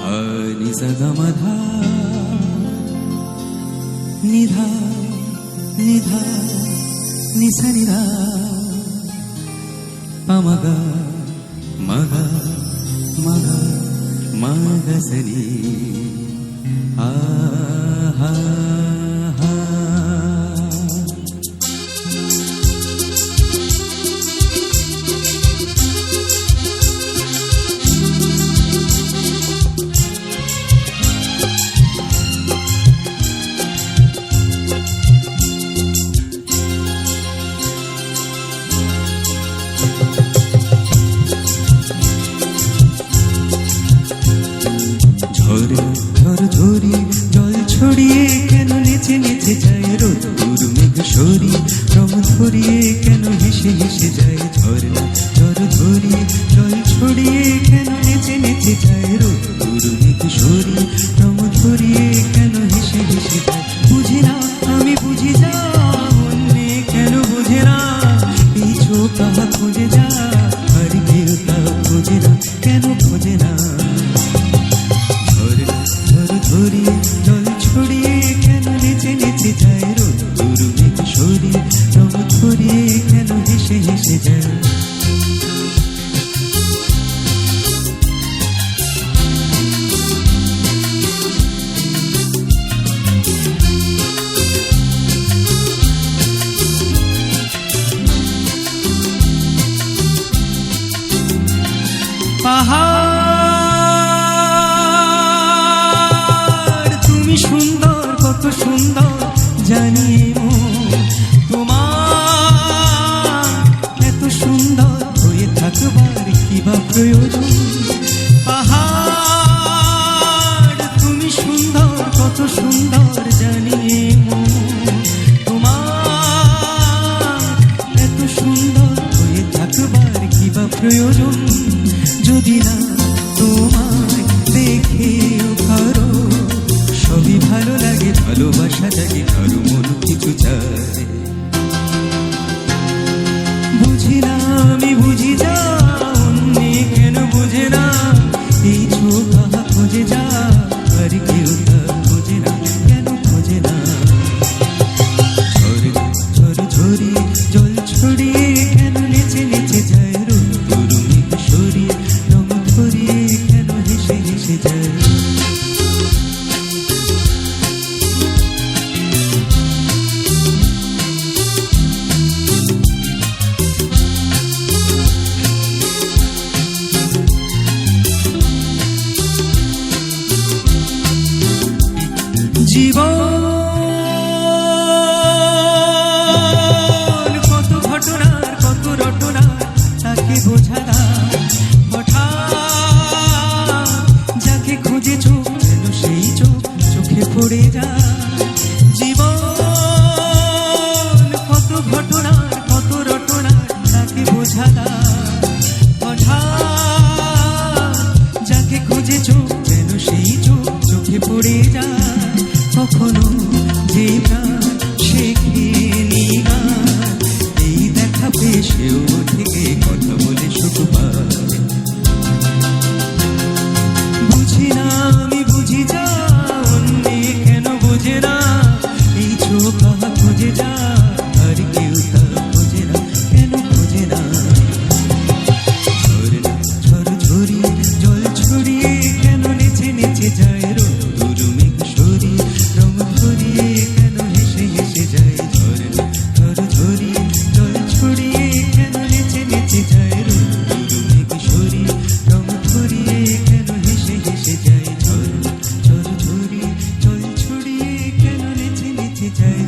ni sa ga ma dha ni dha ni dha ni sa ni dha pa ma ga ma ga ma ga ma ga sa ni ha ha ha ঝড় ঝরি জল ছড়িয়ে কেন নেচে নেচে যায় রোদ্দুর মেঘ সরি রং ধরিয়ে কেন হেসে হেসে যায় ঝর্ণা ঝড় ঝরি জল ছড়িয়ে কেন নেচে নেচে যায় রোদ্দুর মেঘ সরি রং ধরিয়ে কেন হেসে হেসে যায় বুঝি না আমি বুঝি যা অন্যে কেন বোঝে না এই চোখ তাহা খোঁজে যা আর কেউ তা খোঁজে না কেন খোঁজে না ধরিয়ে জল ছড়িয়ে কেন নেচে নেচে যায় রোদ্দুর মেঘ সরি রং ধরিয়ে কেন হেসে হেসে যায় পাহাড় তুমি সুন্দর কত সুন্দর জানিয়ে তোমার এত সুন্দর হয়ে থাকবার কি বা প্রয়োজন পাহাড় তুমি সুন্দর কত সুন্দর জানিয়ে তোমার এত সুন্দর হয়ে থাকবার কি বা প্রয়োজন যদি না তোমায় দেখে কারো সবই ভালো লাগে ভালোবাসা জাগে কারো মন কিছু চায় বুঝি না আমি বুঝি যা অন্যে কেন বোঝে না এই চোখ তাহা খোঁজে যা আর কেউ তা খোঁজে না কেন খোঁজে না ঝড় ঝরি জল ছড়িয়ে কেন নেচে নেচে যায় রোদ্দুর মেঘ সরিয়ে রং ধরিয়ে কেন হেসে হেসে যায় জীবন কত ঘটনার কত রটনার তাকে বোঝা না হঠাৎ যাকে খুঁজে চোখ যেন সেই চোখ চোখে পড়ে যায় জীবন কত ঘটনার কত রটনার তাকে বোঝা না হঠাৎ যাকে খুঁজে চোখ যেন সেই চোখ চোখে পড়ে যায় কখনো যে প্রাণ শেখেনি গান এই দেখা পেয়ে সেও থেকে কথা বলে সুখ পায় বুঝি না আমি বুঝি যা অন্যে কেন বোঝে না এই চোখ তাহা খোঁজে যা আর কেউ তা খোঁজে না কেন খোঁজে না ঝড় ঝরি জল ছড়িয়ে কেন নেচে নেচে যায় রোদ্দুর মেঘ সরি রং ধরিয়ে কেন হেসে হেসে যায় ঝড় ঝরি জল ছড়িয়ে কেন নেচে নেচে যায় রোদ্দুর মেঘ সরি রং ধরিয়ে কেন হেসে হেসে যায় ঝড় ঝরি জল ছড়িয়ে কেন নেচে নেচে যায়